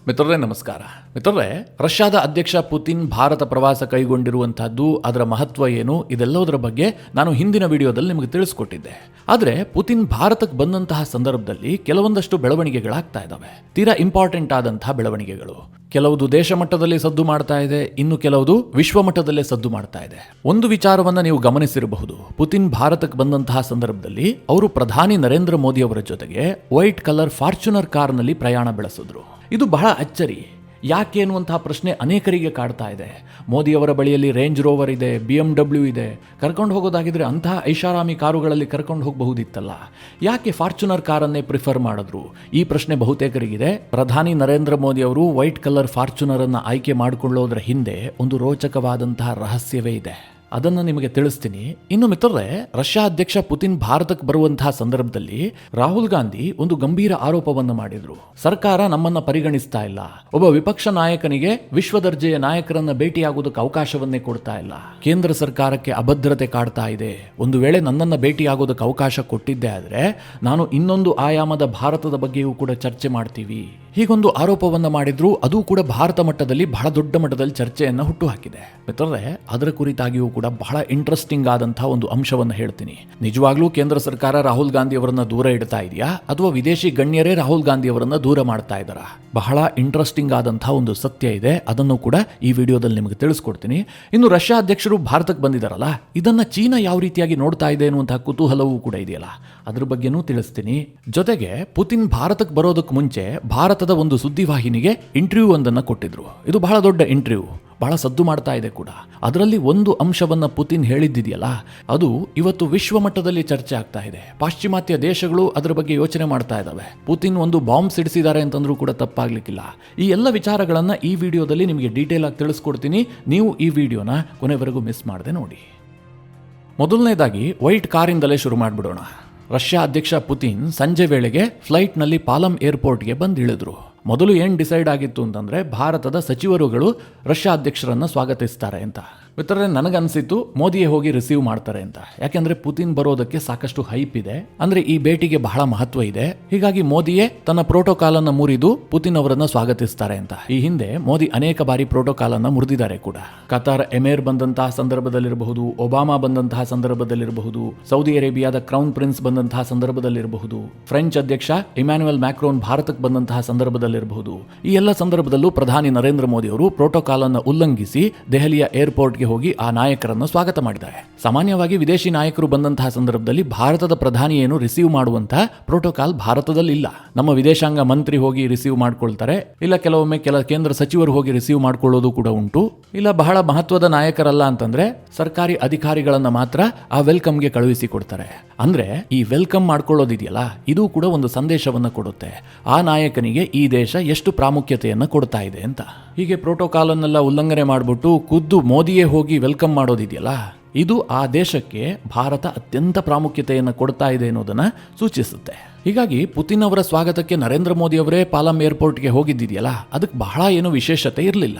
ಮಿತ್ರರೇ ನಮಸ್ಕಾರ. ಮಿತ್ರರೇ, ರಷ್ಯಾದ ಅಧ್ಯಕ್ಷ ಪುತಿನ್ ಭಾರತ ಪ್ರವಾಸ ಕೈಗೊಂಡಿರುವಂತಹದ್ದು, ಅದರ ಮಹತ್ವ ಏನು, ಇದೆಲ್ಲದರ ಬಗ್ಗೆ ನಾನು ಹಿಂದಿನ ವಿಡಿಯೋದಲ್ಲಿ ನಿಮಗೆ ತಿಳಿಸ್ಕೊಟ್ಟಿದ್ದೆ. ಆದರೆ ಪುತಿನ್ ಭಾರತಕ್ಕೆ ಬಂದಂತಹ ಸಂದರ್ಭದಲ್ಲಿ ಕೆಲವೊಂದಷ್ಟು ಬೆಳವಣಿಗೆಗಳಾಗ್ತಾ ಇದ್ದಾವೆ. ತೀರಾ ಇಂಪಾರ್ಟೆಂಟ್ ಆದಂತಹ ಬೆಳವಣಿಗೆಗಳು. ಕೆಲವುದು ದೇಶ ಮಟ್ಟದಲ್ಲಿ ಸದ್ದು ಮಾಡ್ತಾ ಇದೆ, ಇನ್ನು ಕೆಲವುದು ವಿಶ್ವ ಮಟ್ಟದಲ್ಲೇ ಸದ್ದು ಮಾಡ್ತಾ ಇದೆ. ಒಂದು ವಿಚಾರವನ್ನ ನೀವು ಗಮನಿಸಿರಬಹುದು. ಪುತಿನ್ ಭಾರತಕ್ಕೆ ಬಂದಂತಹ ಸಂದರ್ಭದಲ್ಲಿ ಅವರು ಪ್ರಧಾನಿ ನರೇಂದ್ರ ಮೋದಿ ಅವರ ಜೊತೆಗೆ ವೈಟ್ ಕಲರ್ ಫಾರ್ಚುನರ್ ಕಾರ್ನಲ್ಲಿ ಪ್ರಯಾಣ ಬೆಳೆಸಿದ್ರು. ಇದು ಬಹಳ ಅಚ್ಚರಿ. ಯಾಕೆ ಅನ್ನುವಂತಹ ಪ್ರಶ್ನೆ ಅನೇಕರಿಗೆ ಕಾಡ್ತಾ ಇದೆ. ಮೋದಿಯವರ ಬಳಿಯಲ್ಲಿ ರೇಂಜ್ ರೋವರ್ ಇದೆ, BMW ಇದೆ. ಕರ್ಕೊಂಡು ಹೋಗೋದಾಗಿದ್ರೆ ಅಂತಹ ಐಷಾರಾಮಿ ಕಾರುಗಳಲ್ಲಿ ಕರ್ಕೊಂಡು ಹೋಗಬಹುದಿತ್ತಲ್ಲ. ಯಾಕೆ ಫಾರ್ಚುನರ್ ಕಾರನ್ನೇ ಪ್ರಿಫರ್ ಮಾಡಿದ್ರು? ಈ ಪ್ರಶ್ನೆ ಬಹುತೇಕರಿಗಿದೆ. ಪ್ರಧಾನಿ ನರೇಂದ್ರ ಮೋದಿ ಅವರು ವೈಟ್ ಕಲರ್ ಫಾರ್ಚುನರ್ ಅನ್ನು ಆಯ್ಕೆ ಮಾಡಿಕೊಳ್ಳೋದ್ರ ಹಿಂದೆ ಒಂದು ರೋಚಕವಾದಂತಹ ರಹಸ್ಯವೇ ಇದೆ. ಅದನ್ನು ನಿಮಗೆ ತಿಳಿಸ್ತೀನಿ. ಇನ್ನು ಮಿತ್ರರೇ, ರಷ್ಯಾ ಅಧ್ಯಕ್ಷ ಪುತಿನ್ ಭಾರತಕ್ಕೆ ಬರುವಂತಹ ಸಂದರ್ಭದಲ್ಲಿ ರಾಹುಲ್ ಗಾಂಧಿ ಒಂದು ಗಂಭೀರ ಆರೋಪವನ್ನು ಮಾಡಿದ್ರು. ಸರ್ಕಾರ ನಮ್ಮನ್ನ ಪರಿಗಣಿಸ್ತಾ ಇಲ್ಲ, ಒಬ್ಬ ವಿಪಕ್ಷ ನಾಯಕನಿಗೆ ವಿಶ್ವ ದರ್ಜೆಯ ನಾಯಕರನ್ನ ಭೇಟಿಯಾಗೋದಕ್ಕೆ ಅವಕಾಶವನ್ನೇ ಕೊಡ್ತಾ ಇಲ್ಲ, ಕೇಂದ್ರ ಸರ್ಕಾರಕ್ಕೆ ಅಭದ್ರತೆ ಕಾಡ್ತಾ ಇದೆ. ಒಂದು ವೇಳೆ ನನ್ನನ್ನ ಭೇಟಿಯಾಗೋದಕ್ಕೆ ಅವಕಾಶ ಕೊಟ್ಟಿದ್ದೆ ಆದ್ರೆ ನಾನು ಇನ್ನೊಂದು ಆಯಾಮದ ಭಾರತದ ಬಗ್ಗೆಯೂ ಕೂಡ ಚರ್ಚೆ ಮಾಡ್ತೀವಿ. ಹೀಗೊಂದು ಆರೋಪವನ್ನ ಮಾಡಿದ್ರು. ಅದು ಕೂಡ ಭಾರತ ಮಟ್ಟದಲ್ಲಿ ಬಹಳ ದೊಡ್ಡ ಮಟ್ಟದಲ್ಲಿ ಚರ್ಚೆಯನ್ನು ಹುಟ್ಟುಹಾಕಿದೆ. ಮಿತ್ರರೇ, ಅದರ ಕುರಿತಾಗಿಯೂ ಕೂಡ ಬಹಳ ಇಂಟ್ರೆಸ್ಟಿಂಗ್ ಆದಂತಹ ಒಂದು ಅಂಶವನ್ನು ಹೇಳ್ತೀನಿ. ನಿಜವಾಗ್ಲೂ ಕೇಂದ್ರ ಸರ್ಕಾರ ರಾಹುಲ್ ಗಾಂಧಿ ಅವರನ್ನ ದೂರ ಇಡ್ತಾ ಇದೆಯಾ, ಅಥವಾ ವಿದೇಶಿ ಗಣ್ಯರೇ ರಾಹುಲ್ ಗಾಂಧಿ ಅವರನ್ನ ದೂರ ಮಾಡ್ತಾ ಇದ್ದಾರಾ? ಬಹಳ ಇಂಟ್ರೆಸ್ಟಿಂಗ್ ಆದಂತಹ ಒಂದು ಸತ್ಯ ಇದೆ. ಅದನ್ನು ಕೂಡ ಈ ವಿಡಿಯೋದಲ್ಲಿ ನಿಮಗೆ ತಿಳಿಸ್ಕೊಡ್ತೀನಿ. ಇನ್ನು ರಷ್ಯಾ ಅಧ್ಯಕ್ಷರು ಭಾರತಕ್ಕೆ ಬಂದಿದ್ದಾರಲ್ಲ, ಇದನ್ನ ಚೀನಾ ಯಾವ ರೀತಿಯಾಗಿ ನೋಡ್ತಾ ಇದೆ ಅನ್ನುವಂತಹ ಕುತೂಹಲವೂ ಕೂಡ ಇದೆಯಲ್ಲ, ಅದ್ರ ಬಗ್ಗೆನೂ ತಿಳಿಸ್ತೀನಿ. ಜೊತೆಗೆ ಪುತಿನ್ ಭಾರತಕ್ಕೆ ಬರೋದಕ್ಕೆ ಮುಂಚೆ ಭಾರತದ ಒಂದು ಸುದ್ದಿವಾಹಿನಿಗೆ ಇಂಟರ್ವ್ಯೂ ಒಂದನ್ನು ಕೊಟ್ಟಿದ್ರು. ಇದು ಬಹಳ ದೊಡ್ಡ ಇಂಟರ್ವ್ಯೂ, ಬಹಳ ಸದ್ದು ಮಾಡ್ತಾ ಇದೆ ಕೂಡ. ಅದರಲ್ಲಿ ಒಂದು ಅಂಶವನ್ನ ಪುತಿನ್ ಹೇಳಿದ್ದಿದೆಯಲ್ಲ, ಅದು ಇವತ್ತು ವಿಶ್ವ ಮಟ್ಟದಲ್ಲಿ ಚರ್ಚೆ ಆಗ್ತಾ ಇದೆ. ಪಾಶ್ಚಿಮಾತ್ಯ ದೇಶಗಳು ಅದರ ಬಗ್ಗೆ ಯೋಚನೆ ಮಾಡ್ತಾ ಇದ್ದಾವೆ. ಪುತಿನ್ ಒಂದು ಬಾಂಬ್ ಸಿಡಿಸಿದ್ದಾರೆ ಅಂತಂದ್ರೂ ಕೂಡ ತಪ್ಪಾಗ್ಲಿಕ್ಕಿಲ್ಲ. ಈ ಎಲ್ಲ ವಿಚಾರಗಳನ್ನ ಈ ವಿಡಿಯೋದಲ್ಲಿ ನಿಮಗೆ ಡೀಟೇಲ್ ಆಗಿ ತಿಳಿಸ್ಕೊಡ್ತೀನಿ. ನೀವು ಈ ವಿಡಿಯೋನ ಕೊನೆವರೆಗೂ ಮಿಸ್ ಮಾಡದೆ ನೋಡಿ. ಮೊದಲನೇದಾಗಿ ವೈಟ್ ಕಾರಿಂದಲೇ ಶುರು ಮಾಡಿಬಿಡೋಣ. ರಷ್ಯಾ ಅಧ್ಯಕ್ಷ ಪುತಿನ್ ಸಂಜೆ ವೇಳೆಗೆ ಫ್ಲೈಟ್ನಲ್ಲಿ ಪಾಲಂ ಏರ್ಪೋರ್ಟ್ಗೆ ಬಂದು ಇಳಿದ್ರು. ಮೊದಲು ಏನು ಡಿಸೈಡ್ ಆಗಿತ್ತು ಅಂತಂದ್ರೆ, ಭಾರತದ ಸಚಿವರುಗಳು ರಷ್ಯಾ ಅಧ್ಯಕ್ಷರನ್ನ ಸ್ವಾಗತಿಸ್ತಾರೆ ಅಂತ. ಮಿತ್ರರೇ, ನನಗನ್ಸಿತ್ತು ಮೋದಿಯೇ ಹೋಗಿ ರಿಸೀವ್ ಮಾಡ್ತಾರೆ ಅಂತ. ಯಾಕೆಂದ್ರೆ ಪುತಿನ್ ಬರೋದಕ್ಕೆ ಸಾಕಷ್ಟು ಹೈಪ್ ಇದೆ, ಅಂದ್ರೆ ಈ ಭೇಟಿಗೆ ಬಹಳ ಮಹತ್ವ ಇದೆ. ಹೀಗಾಗಿ ಮೋದಿಯೇ ತನ್ನ ಪ್ರೋಟೋಕಾಲ್ ಅನ್ನು ಮುರಿದು ಪುತಿನ್ ಅವರನ್ನ ಸ್ವಾಗತಿಸ್ತಾರೆ ಅಂತ. ಈ ಹಿಂದೆ ಮೋದಿ ಅನೇಕ ಬಾರಿ ಪ್ರೋಟೋಕಾಲ್ ಅನ್ನ ಮುರಿದಿದ್ದಾರೆ ಕೂಡ. ಕತಾರ್ ಎಮೇರ್ ಬಂದಂತಹ ಸಂದರ್ಭದಲ್ಲಿರಬಹುದು, ಒಬಾಮಾ ಬಂದಂತಹ ಸಂದರ್ಭದಲ್ಲಿರಬಹುದು, ಸೌದಿ ಅರೇಬಿಯಾದ ಕ್ರೌನ್ ಪ್ರಿನ್ಸ್ ಬಂದಂತಹ ಸಂದರ್ಭದಲ್ಲಿರಬಹುದು, ಫ್ರೆಂಚ್ ಅಧ್ಯಕ್ಷ ಇಮ್ಯಾನ್ಯುಯಲ್ ಮ್ಯಾಕ್ರೋನ್ ಭಾರತಕ್ಕೆ ಬಂದಂತಹ ಸಂದರ್ಭದಲ್ಲಿರಬಹುದು. ಈ ಎಲ್ಲ ಸಂದರ್ಭದಲ್ಲೂ ಪ್ರಧಾನಿ ನರೇಂದ್ರ ಮೋದಿ ಅವರು ಪ್ರೋಟೋಕಾಲ್ ಅನ್ನು ಉಲ್ಲಂಘಿಸಿ ದೆಹಲಿಯ ಏರ್ಪೋರ್ಟ್ಗೆ ಹೋಗಿ ಆ ನಾಯಕರನ್ನು ಸ್ವಾಗತ ಮಾಡಿದ್ದಾರೆ. ಸಾಮಾನ್ಯವಾಗಿ ವಿದೇಶಿ ನಾಯಕರು ಬಂದಂತಹ ಸಂದರ್ಭದಲ್ಲಿ ಭಾರತದ ಪ್ರಧಾನಿ ಏನು ರಿಸೀವ್ ಮಾಡುವಂತಹ ಪ್ರೋಟೋಕಾಲ್ ಭಾರತದಲ್ಲಿ ಇಲ್ಲ. ನಮ್ಮ ವಿದೇಶಾಂಗ ಮಂತ್ರಿ ಹೋಗಿ ರಿಸೀವ್ ಮಾಡ್ಕೊಳ್ತಾರೆ, ಇಲ್ಲ ಕೆಲವೊಮ್ಮೆ ಕೇಂದ್ರ ಸಚಿವರು ಹೋಗಿ ರಿಸೀವ್ ಮಾಡ್ಕೊಳ್ಳೋದು ಕೂಡ ಉಂಟು. ಇಲ್ಲ ಬಹಳ ಮಹತ್ವದ ನಾಯಕರಲ್ಲ ಅಂತಂದ್ರೆ ಸರ್ಕಾರಿ ಅಧಿಕಾರಿಗಳನ್ನ ಮಾತ್ರ ಆ ವೆಲ್ಕಮ್ಗೆ ಕಳುಹಿಸಿ ಕೊಡ್ತಾರೆ. ಅಂದ್ರೆ ಈ ವೆಲ್ಕಮ್ ಮಾಡ್ಕೊಳ್ಳೋದಿದೆಯಲ್ಲ, ಇದು ಕೂಡ ಒಂದು ಸಂದೇಶವನ್ನ ಕೊಡುತ್ತೆ, ಆ ನಾಯಕನಿಗೆ ಈ ದೇಶ ಎಷ್ಟು ಪ್ರಾಮುಖ್ಯತೆಯನ್ನ ಕೊಡ್ತಾ ಇದೆ ಅಂತ. ಹೀಗೆ ಪ್ರೋಟೋಕಾಲ್ ಅನ್ನೆಲ್ಲ ಉಲ್ಲಂಘನೆ ಮಾಡಿಬಿಟ್ಟು ಖುದ್ದು ಮೋದಿಯೇ ಹೋಗಿ ವೆಲ್ಕಮ್ ಮಾಡೋದಿದೆಯಲ್ಲ, ಇದು ಆ ದೇಶಕ್ಕೆ ಭಾರತ ಅತ್ಯಂತ ಪ್ರಾಮುಖ್ಯತೆಯನ್ನು ಕೊಡ್ತಾ ಇದೆ ಅನ್ನೋದನ್ನ ಸೂಚಿಸುತ್ತೆ. ಹೀಗಾಗಿ ಪುತಿನ್ ಅವರ ಸ್ವಾಗತಕ್ಕೆ ನರೇಂದ್ರ ಮೋದಿ ಅವರೇ ಪಾಲಂ ಏರ್ಪೋರ್ಟ್ಗೆ ಹೋಗಿದ್ದಿದೆಯಲ್ಲ, ಅದಕ್ಕೆ ಬಹಳ ಏನು ವಿಶೇಷತೆ ಇರಲಿಲ್ಲ.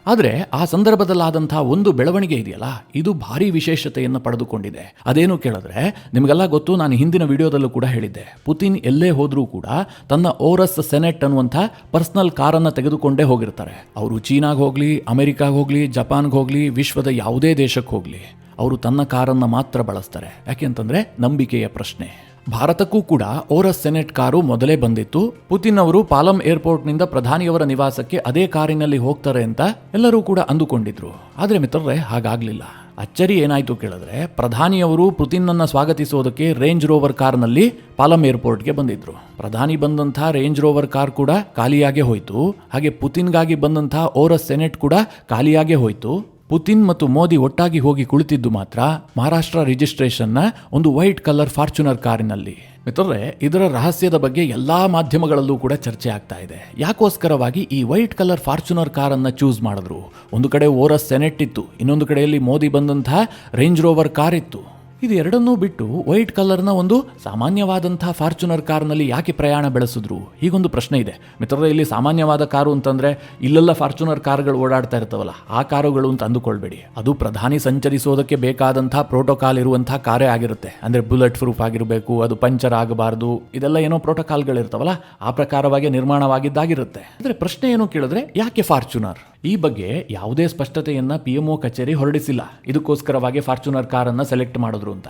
ಆದರೆ ಆ ಸಂದರ್ಭದಲ್ಲಾದಂತಹ ಒಂದು ಬೆಳವಣಿಗೆ ಇದೆಯಲ್ಲ, ಇದು ಭಾರಿ ವಿಶೇಷತೆಯನ್ನು ಪಡೆದುಕೊಂಡಿದೆ. ಅದೇನು ಕೇಳಿದ್ರೆ, ನಿಮಗೆಲ್ಲ ಗೊತ್ತು, ನಾನು ಹಿಂದಿನ ವಿಡಿಯೋದಲ್ಲೂ ಕೂಡ ಹೇಳಿದ್ದೆ, ಪುತಿನ್ ಎಲ್ಲೇ ಹೋದ್ರೂ ಕೂಡ ತನ್ನ ಓರಸ್ ಸೆನೆಟ್ ಅನ್ನುವಂಥ ಪರ್ಸನಲ್ ಕಾರನ್ನು ತೆಗೆದುಕೊಂಡೇ ಹೋಗಿರ್ತಾರೆ. ಅವರು ಚೀನಾಗೆ ಹೋಗ್ಲಿ, ಅಮೆರಿಕಾಗೆ ಹೋಗ್ಲಿ, ಜಪಾನ್ಗೆ ಹೋಗ್ಲಿ, ವಿಶ್ವದ ಯಾವುದೇ ದೇಶಕ್ಕೆ ಹೋಗ್ಲಿ, ಅವರು ತನ್ನ ಕಾರನ್ನು ಮಾತ್ರ ಬಳಸ್ತಾರೆ. ಯಾಕೆಂತಂದ್ರೆ ನಂಬಿಕೆಯ ಪ್ರಶ್ನೆ. ಭಾರತಕ್ಕೂ ಕೂಡ ಓರಸ್ ಸೆನೆಟ್ ಕಾರು ಮೊದಲೇ ಬಂದಿತ್ತು. ಪುತಿನ್ ಅವರು ಪಾಲಂ ಏರ್ಪೋರ್ಟ್ನಿಂದ ಪ್ರಧಾನಿಯವರ ನಿವಾಸಕ್ಕೆ ಅದೇ ಕಾರಿನಲ್ಲಿ ಹೋಗ್ತಾರೆ ಅಂತ ಎಲ್ಲರೂ ಕೂಡ ಅಂದುಕೊಂಡಿದ್ರು. ಆದ್ರೆ ಮಿತ್ರರೇ, ಹಾಗಾಗ್ಲಿಲ್ಲ. ಅಚ್ಚರಿ ಏನಾಯ್ತು ಕೇಳಿದ್ರೆ, ಪ್ರಧಾನಿಯವರು ಪುತಿನ್ನನ್ನ ಸ್ವಾಗತಿಸೋದಕ್ಕೆ ರೇಂಜ್ ರೋವರ್ ಕಾರ್ನಲ್ಲಿ ಪಾಲಂ ಏರ್ಪೋರ್ಟ್ಗೆ ಬಂದಿದ್ರು. ಪ್ರಧಾನಿ ಬಂದಂತಹ ರೇಂಜ್ ರೋವರ್ ಕಾರ್ ಕೂಡ ಖಾಲಿಯಾಗೇ ಹೋಯ್ತು. ಹಾಗೆ ಪುತಿನ್ಗಾಗಿ ಬಂದಂತಹ ಓರಸ್ ಸೆನೆಟ್ ಕೂಡ ಖಾಲಿಯಾಗೇ ಹೋಯ್ತು. ಪುತಿನ್ ಮತ್ತು ಮೋದಿ ಒಟ್ಟಾಗಿ ಹೋಗಿ ಕುಳಿತಿದ್ದು ಮಾತ್ರ ಮಹಾರಾಷ್ಟ್ರ ರಿಜಿಸ್ಟ್ರೇಷನ್ನ ಒಂದು ವೈಟ್ ಕಲರ್ ಫಾರ್ಚುನರ್ ಕಾರಿನಲ್ಲಿ. ಮಿತ್ರರೇ, ಇದರ ರಹಸ್ಯದ ಬಗ್ಗೆ ಎಲ್ಲಾ ಮಾಧ್ಯಮಗಳಲ್ಲೂ ಕೂಡ ಚರ್ಚೆ ಆಗ್ತಾ ಇದೆ. ಯಾಕೋಸ್ಕರವಾಗಿ ಈ ವೈಟ್ ಕಲರ್ ಫಾರ್ಚುನರ್ ಕಾರನ್ನು ಚೂಸ್ ಮಾಡಿದ್ರು? ಒಂದು ಕಡೆ ಓರಸ್ ಸೆನೆಟ್ ಇತ್ತು, ಇನ್ನೊಂದು ಕಡೆಯಲ್ಲಿ ಮೋದಿ ಬಂದಂತಹ ರೇಂಜ್ ರೋವರ್ ಕಾರ್ ಇತ್ತು. ಇದು ಎರಡನ್ನೂ ಬಿಟ್ಟು ವೈಟ್ ಕಲರ್ನ ಒಂದು ಸಾಮಾನ್ಯವಾದಂತಹ ಫಾರ್ಚುನರ್ ಕಾರ್ನಲ್ಲಿ ಯಾಕೆ ಪ್ರಯಾಣ ಬೆಳೆಸಿದ್ರು? ಹೀಗೊಂದು ಪ್ರಶ್ನೆ ಇದೆ ಮಿತ್ರರೇ. ಇಲ್ಲಿ ಸಾಮಾನ್ಯವಾದ ಕಾರು ಅಂತಂದ್ರೆ ಇಲ್ಲೆಲ್ಲ ಫಾರ್ಚುನರ್ ಕಾರ್ಗಳು ಓಡಾಡ್ತಾ ಇರ್ತಾವಲ್ಲ, ಆ ಕಾರುಗಳು ಅಂತ ಅಂದುಕೊಳ್ಬೇಡಿ. ಅದು ಪ್ರಧಾನಿ ಸಂಚರಿಸೋದಕ್ಕೆ ಬೇಕಾದಂತಹ ಪ್ರೋಟೋಕಾಲ್ ಇರುವಂತಹ ಕಾರೇ ಆಗಿರುತ್ತೆ. ಅಂದ್ರೆ ಬುಲೆಟ್ ಪ್ರೂಫ್ ಆಗಿರಬೇಕು, ಅದು ಪಂಚರ್ ಆಗಬಾರ್ದು, ಇದೆಲ್ಲ ಏನೋ ಪ್ರೋಟೋಕಾಲ್ಗಳಿರ್ತಾವಲ್ಲ, ಆ ಪ್ರಕಾರವಾಗಿ ನಿರ್ಮಾಣವಾಗಿದ್ದಾಗಿರುತ್ತೆ. ಅಂದ್ರೆ ಪ್ರಶ್ನೆ ಏನು ಕೇಳಿದ್ರೆ ಯಾಕೆ ಫಾರ್ಚುನರ್? ಈ ಬಗ್ಗೆ ಯಾವುದೇ ಸ್ಪಷ್ಟತೆಯನ್ನ PMO ಕಚೇರಿ ಹೊರಡಿಸಿಲ್ಲ, ಇದಕ್ಕೋಸ್ಕರವಾಗಿ ಫಾರ್ಚುನರ್ ಕಾರನ್ನು ಸೆಲೆಕ್ಟ್ ಮಾಡಿದ್ರು ಅಂತ.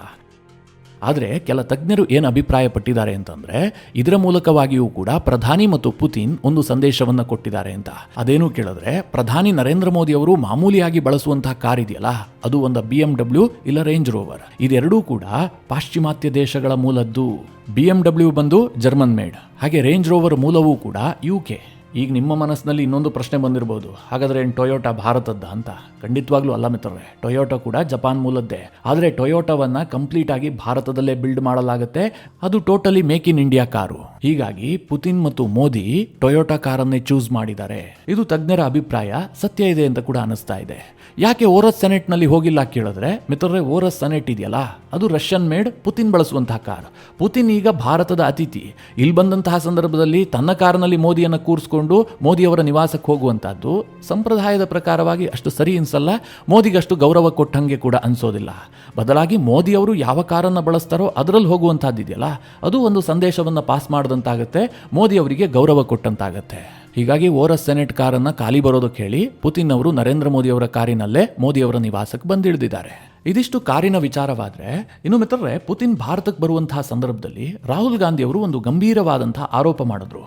ಆದರೆ ಕೆಲ ತಜ್ಞರು ಏನು ಅಭಿಪ್ರಾಯ ಪಟ್ಟಿದ್ದಾರೆ ಅಂತಂದ್ರೆ ಇದರ ಮೂಲಕವಾಗಿಯೂ ಕೂಡ ಪ್ರಧಾನಿ ಮತ್ತು ಪುತಿನ್ ಒಂದು ಸಂದೇಶವನ್ನು ಕೊಟ್ಟಿದ್ದಾರೆ ಅಂತ. ಅದೇನು ಕೇಳಿದ್ರೆ ಪ್ರಧಾನಿ ನರೇಂದ್ರ ಮೋದಿ ಅವರು ಮಾಮೂಲಿಯಾಗಿ ಬಳಸುವಂತಹ ಕಾರ್ ಇದೆಯಲ್ಲ, ಅದು ಒಂದು BMW ಇಲ್ಲ ರೇಂಜ್ ರೋವರ್. ಇದೆರಡೂ ಕೂಡ ಪಾಶ್ಚಿಮಾತ್ಯ ದೇಶಗಳ ಮೂಲದ್ದು. BMW ಬಂದು ಜರ್ಮನ್ ಮೇಡ್, ಹಾಗೆ ರೇಂಜ್ ರೋವರ್ ಮೂಲವೂ ಕೂಡ UK. ಈಗ ನಿಮ್ಮ ಮನಸ್ಸಿನಲ್ಲಿ ಇನ್ನೊಂದು ಪ್ರಶ್ನೆ ಬಂದಿರಬಹುದು, ಹಾಗಾದ್ರೆ ಏನು ಟೊಯೋಟಾ ಭಾರತದ್ದ ಅಂತ? ಖಂಡಿತವಾಗ್ಲೂ ಅಲ್ಲ ಮಿತ್ರರೇ. ಟೊಯೋಟಾ ಕೂಡ ಜಪಾನ್ ಮೂಲದ್ದೇ. ಆದರೆ ಟೊಯೋಟಾವನ್ನ ಕಂಪ್ಲೀಟ್ ಆಗಿ ಭಾರತದಲ್ಲೇ ಬಿಲ್ಡ್ ಮಾಡಲಾಗುತ್ತೆ. ಅದು totally make in India car. ಹೀಗಾಗಿ ಪುತಿನ್ ಮತ್ತು ಮೋದಿ ಟೊಯೋಟಾ ಕಾರನ್ನೇ ಚೂಸ್ ಮಾಡಿದ್ದಾರೆ. ಇದು ತಜ್ಞರ ಅಭಿಪ್ರಾಯ, ಸತ್ಯ ಇದೆ ಅಂತ ಕೂಡ ಅನಿಸ್ತಾ ಇದೆ. ಯಾಕೆ ಓರಸ್ ಸೆನೆಟ್ ನಲ್ಲಿ ಹೋಗಿಲ್ಲ ಕೇಳಿದ್ರೆ ಮಿತ್ರರೇ, ಓರಸ್ ಸೆನೆಟ್ ಇದೆಯಲ್ಲ, ಅದು ರಷ್ಯನ್ ಮೇಡ್, ಪುತಿನ್ ಬಳಸುವಂತಹ ಕಾರ್. ಪುತಿನ್ ಈಗ ಭಾರತದ ಅತಿಥಿ. ಇಲ್ಲಿ ಬಂದಂತಹ ಸಂದರ್ಭದಲ್ಲಿ ತನ್ನ ಕಾರಿನಲ್ಲಿ ಮೋದಿಯನ್ನು ಕೂರಿಸ್ಕೊಂಡು ಮೋದಿಯವರ ನಿವಾಸಕ್ಕೆ ಹೋಗುವಂತಹದ್ದು ಸಂಪ್ರದಾಯದ ಪ್ರಕಾರವಾಗಿ ಅಷ್ಟು ಸರಿ ಅನ್ಸಲ್ಲ. ಮೋದಿಗಷ್ಟು ಗೌರವ ಕೊಟ್ಟಂಗೆ ಕೂಡ ಅನ್ಸೋದಿಲ್ಲ. ಬದಲಾಗಿ ಮೋದಿಯವರು ಯಾವ ಕಾರನ್ನು ಬಳಸ್ತಾರೋ ಅದರಲ್ಲಿ ಹೋಗುವಂತಹದ್ದು ಇದೆಯಲ್ಲ, ಅದು ಒಂದು ಸಂದೇಶವನ್ನು ಪಾಸ್ ಮಾಡಿದಂತಾಗುತ್ತೆ, ಮೋದಿ ಅವರಿಗೆ ಗೌರವ ಕೊಟ್ಟಂತಾಗತ್ತೆ. ಹೀಗಾಗಿ ಓರಸ್ ಸೆನೆಟ್ ಕಾರನ್ನು ಖಾಲಿ ಬರೋದಕ್ಕೆ ಹೇಳಿ ಪುತಿನ್ ಅವರು ನರೇಂದ್ರ ಮೋದಿ ಅವರ ಕಾರಿನಲ್ಲೇ ಮೋದಿಯವರ ನಿವಾಸಕ್ಕೆ ಬಂದಿಳಿದಿದ್ದಾರೆ. ಇದಿಷ್ಟು ಕಾರಿನ ವಿಚಾರವಾದರೆ, ಇನ್ನು ಮಿತ್ರರೇ, ಪುತಿನ್ ಭಾರತಕ್ಕೆ ಬರುವಂತಹ ಸಂದರ್ಭದಲ್ಲಿ ರಾಹುಲ್ ಗಾಂಧಿ ಅವರು ಒಂದು ಗಂಭೀರವಾದಂತಹ ಆರೋಪ ಮಾಡಿದ್ರು.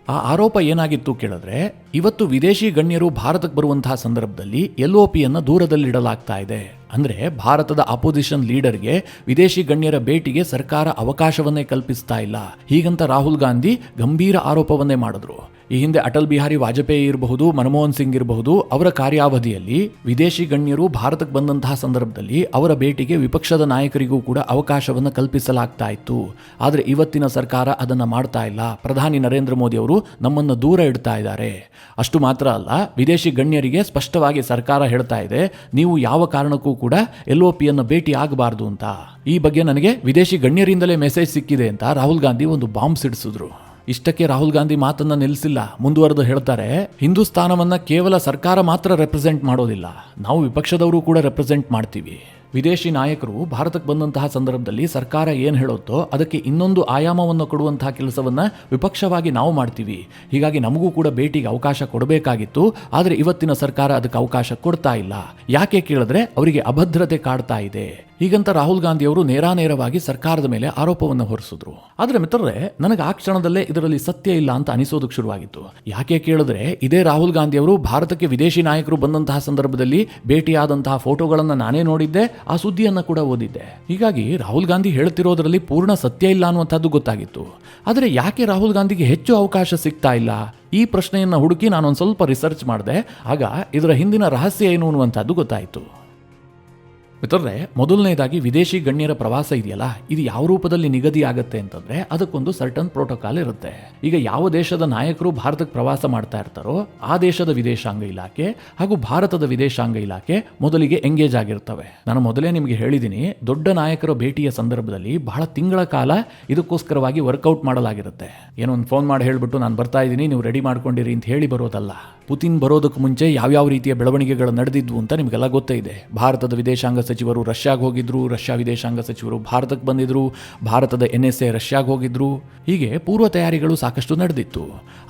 ಆ ಆರೋಪ ಏನಾಗಿತ್ತು ಕೇಳಿದ್ರೆ, ಇವತ್ತು ವಿದೇಶಿ ಗಣ್ಯರು ಭಾರತಕ್ಕೆ ಬರುವಂತಹ ಸಂದರ್ಭದಲ್ಲಿ LOPಯನ್ನು ದೂರದಲ್ಲಿಡಲಾಗ್ತಾ ಇದೆ. ಅಂದರೆ ಭಾರತದ ಅಪೋಸಿಷನ್ ಲೀಡರ್ಗೆ ವಿದೇಶಿ ಗಣ್ಯರ ಭೇಟಿಗೆ ಸರ್ಕಾರ ಅವಕಾಶವನ್ನೇ ಕಲ್ಪಿಸ್ತಾ ಇಲ್ಲ. ಹೀಗಂತ ರಾಹುಲ್ ಗಾಂಧಿ ಗಂಭೀರ ಆರೋಪವನ್ನೇ ಮಾಡಿದ್ರು. ಈ ಹಿಂದೆ ಅಟಲ್ ಬಿಹಾರಿ ವಾಜಪೇಯಿ ಇರಬಹುದು, ಮನಮೋಹನ್ ಸಿಂಗ್ ಇರಬಹುದು, ಅವರ ಕಾರ್ಯಾವಧಿಯಲ್ಲಿ ವಿದೇಶಿ ಗಣ್ಯರು ಭಾರತಕ್ಕೆ ಬಂದಂತಹ ಸಂದರ್ಭದಲ್ಲಿ ಅವರ ಭೇಟಿಗೆ ವಿಪಕ್ಷದ ನಾಯಕರಿಗೂ ಕೂಡ ಅವಕಾಶವನ್ನು ಕಲ್ಪಿಸಲಾಗ್ತಾ ಇತ್ತು. ಆದರೆ ಇವತ್ತಿನ ಸರ್ಕಾರ ಅದನ್ನು ಮಾಡ್ತಾ ಇಲ್ಲ. ಪ್ರಧಾನಿ ನರೇಂದ್ರ ಮೋದಿ ಅವರು ನಮ್ಮನ್ನು ದೂರ ಇಡ್ತಾ ಇದ್ದಾರೆ. ಅಷ್ಟು ಮಾತ್ರ ಅಲ್ಲ, ವಿದೇಶಿ ಗಣ್ಯರಿಗೆ ಸ್ಪಷ್ಟವಾಗಿ ಸರ್ಕಾರ ಹೇಳ್ತಾ ಇದೆ, ನೀವು ಯಾವ ಕಾರಣಕ್ಕೂ ಕೂಡ LOPಯನ್ನು ಭೇಟಿ ಆಗಬಾರ್ದು ಅಂತ. ಈ ಬಗ್ಗೆ ನನಗೆ ವಿದೇಶಿ ಗಣ್ಯರಿಂದಲೇ ಮೆಸೇಜ್ ಸಿಕ್ಕಿದೆ ಅಂತ ರಾಹುಲ್ ಗಾಂಧಿ ಒಂದು ಬಾಂಬ್ ಸಿಡಿಸಿದ್ರು. ಇಷ್ಟಕ್ಕೆ ರಾಹುಲ್ ಗಾಂಧಿ ಮಾತನ್ನ ನಿಲ್ಲಿಸಿಲ್ಲ, ಮುಂದುವರೆದು ಹೇಳ್ತಾರೆ, ಹಿಂದೂಸ್ತಾನವನ್ನ ಕೇವಲ ಸರ್ಕಾರ ಮಾತ್ರ ರೆಪ್ರೆಸೆಂಟ್ ಮಾಡೋದಿಲ್ಲ, ನಾವು ವಿಪಕ್ಷದವರು ಕೂಡ ರೆಪ್ರೆಸೆಂಟ್ ಮಾಡ್ತೀವಿ. ವಿದೇಶಿ ನಾಯಕರು ಭಾರತಕ್ಕೆ ಬಂದಂತಹ ಸಂದರ್ಭದಲ್ಲಿ ಸರ್ಕಾರ ಏನು ಹೇಳುತ್ತೋ ಅದಕ್ಕೆ ಇನ್ನೊಂದು ಆಯಾಮವನ್ನು ಕೊಡುವಂತಹ ಕೆಲಸವನ್ನು ವಿಪಕ್ಷವಾಗಿ ನಾವು ಮಾಡ್ತೀವಿ. ಹೀಗಾಗಿ ನಮಗೂ ಕೂಡ ಭೇಟಿಗೆ ಅವಕಾಶ ಕೊಡಬೇಕಾಗಿತ್ತು, ಆದರೆ ಇವತ್ತಿನ ಸರ್ಕಾರ ಅದಕ್ಕೆ ಅವಕಾಶ ಕೊಡ್ತಾ ಇಲ್ಲ. ಯಾಕೆ ಕೇಳಿದ್ರೆ ಅವರಿಗೆ ಅಭದ್ರತೆ ಕಾಡ್ತಾ ಇದೆ. ಹೀಗಂತ ರಾಹುಲ್ ಗಾಂಧಿ ಅವರು ನೇರಾನೇರವಾಗಿ ಸರ್ಕಾರದ ಮೇಲೆ ಆರೋಪವನ್ನು ಹೊರಿಸಿದ್ರು. ಆದರೆ ಮಿತ್ರರೇ, ನನಗೆ ಆ ಕ್ಷಣದಲ್ಲೇ ಇದರಲ್ಲಿ ಸತ್ಯ ಇಲ್ಲ ಅಂತ ಅನಿಸೋದಕ್ಕೆ ಶುರುವಾಗಿತ್ತು. ಯಾಕೆ ಕೇಳಿದ್ರೆ, ಇದೇ ರಾಹುಲ್ ಗಾಂಧಿ ಅವರು ಭಾರತಕ್ಕೆ ವಿದೇಶಿ ನಾಯಕರು ಬಂದಂತಹ ಸಂದರ್ಭದಲ್ಲಿ ಭೇಟಿಯಾದಂತಹ ಫೋಟೋಗಳನ್ನು ನಾನೇ ನೋಡಿದ್ದೆ, ಆ ಸುದ್ದಿಯನ್ನು ಕೂಡ ಓದಿದ್ದೆ. ಹೀಗಾಗಿ ರಾಹುಲ್ ಗಾಂಧಿ ಹೇಳ್ತಿರೋದ್ರಲ್ಲಿ ಪೂರ್ಣ ಸತ್ಯ ಇಲ್ಲ ಅನ್ನುವಂಥದ್ದು ಗೊತ್ತಾಗಿತ್ತು. ಆದರೆ ಯಾಕೆ ರಾಹುಲ್ ಗಾಂಧಿಗೆ ಹೆಚ್ಚು ಅವಕಾಶ ಸಿಗ್ತಾ ಇಲ್ಲ? ಈ ಪ್ರಶ್ನೆಯನ್ನು ಹುಡುಕಿ ನಾನೊಂದು ಸ್ವಲ್ಪ ರಿಸರ್ಚ್ ಮಾಡಿದೆ. ಆಗ ಇದರ ಹಿಂದಿನ ರಹಸ್ಯ ಏನು ಅನ್ನುವಂಥದ್ದು ಗೊತ್ತಾಯಿತು. ಮಿತ್ರರೇ, ಮೊದಲನೇದಾಗಿ ವಿದೇಶಿ ಗಣ್ಯರ ಪ್ರವಾಸ ಇದೆಯಲ್ಲ, ಇದು ಯಾವ ರೂಪದಲ್ಲಿ ನಿಗದಿ ಆಗುತ್ತೆ ಅಂತಂದ್ರೆ ಅದಕ್ಕೊಂದು ಸರ್ಟನ್ ಪ್ರೋಟೋಕಾಲ್ ಇರುತ್ತೆ. ಈಗ ಯಾವ ದೇಶದ ನಾಯಕರು ಭಾರತಕ್ಕೆ ಪ್ರವಾಸ ಮಾಡ್ತಾ ಇರ್ತಾರೋ ಆ ದೇಶದ ವಿದೇಶಾಂಗ ಇಲಾಖೆ ಹಾಗೂ ಭಾರತದ ವಿದೇಶಾಂಗ ಇಲಾಖೆ ಮೊದಲಿಗೆ ಎಂಗೇಜ್ ಆಗಿರ್ತವೆ. ನಾನು ಮೊದಲೇ ನಿಮಗೆ ಹೇಳಿದ್ದೀನಿ, ದೊಡ್ಡ ನಾಯಕರ ಭೇಟಿಯ ಸಂದರ್ಭದಲ್ಲಿ ಬಹಳ ತಿಂಗಳ ಕಾಲ ಇದಕ್ಕೋಸ್ಕರವಾಗಿ ವರ್ಕೌಟ್ ಮಾಡಲಾಗಿರುತ್ತೆ. ಏನೋ ಒಂದು ಫೋನ್ ಮಾಡಿ ಹೇಳ್ಬಿಟ್ಟು ನಾನು ಬರ್ತಾ ಇದ್ದೀನಿ, ನೀವು ರೆಡಿ ಮಾಡ್ಕೊಂಡಿರಿ ಅಂತ ಹೇಳಿ ಬರೋದಲ್ಲ. ಪುತಿನ್ ಬರೋದಕ್ಕೆ ಮುಂಚೆ ಯಾವ್ಯಾವ ರೀತಿಯ ಬೆಳವಣಿಗೆಗಳು ನಡೆದಿದ್ವು ಅಂತ ನಿಮಗೆಲ್ಲ ಗೊತ್ತೇ ಇದೆ. ಭಾರತದ ವಿದೇಶಾಂಗ ಸಚಿವರು ರಷ್ಯಾಗೆ ಹೋಗಿದ್ರು, ರಷ್ಯಾ ವಿದೇಶಾಂಗ ಸಚಿವರು ಭಾರತಕ್ಕೆ ಬಂದಿದ್ರು, ಭಾರತದ NSA ರಷ್ಯಾಗೆ ಹೋಗಿದ್ರು. ಹೀಗೆ ಪೂರ್ವ ತಯಾರಿಗಳು ಸಾಕಷ್ಟು ನಡೆದಿತ್ತು.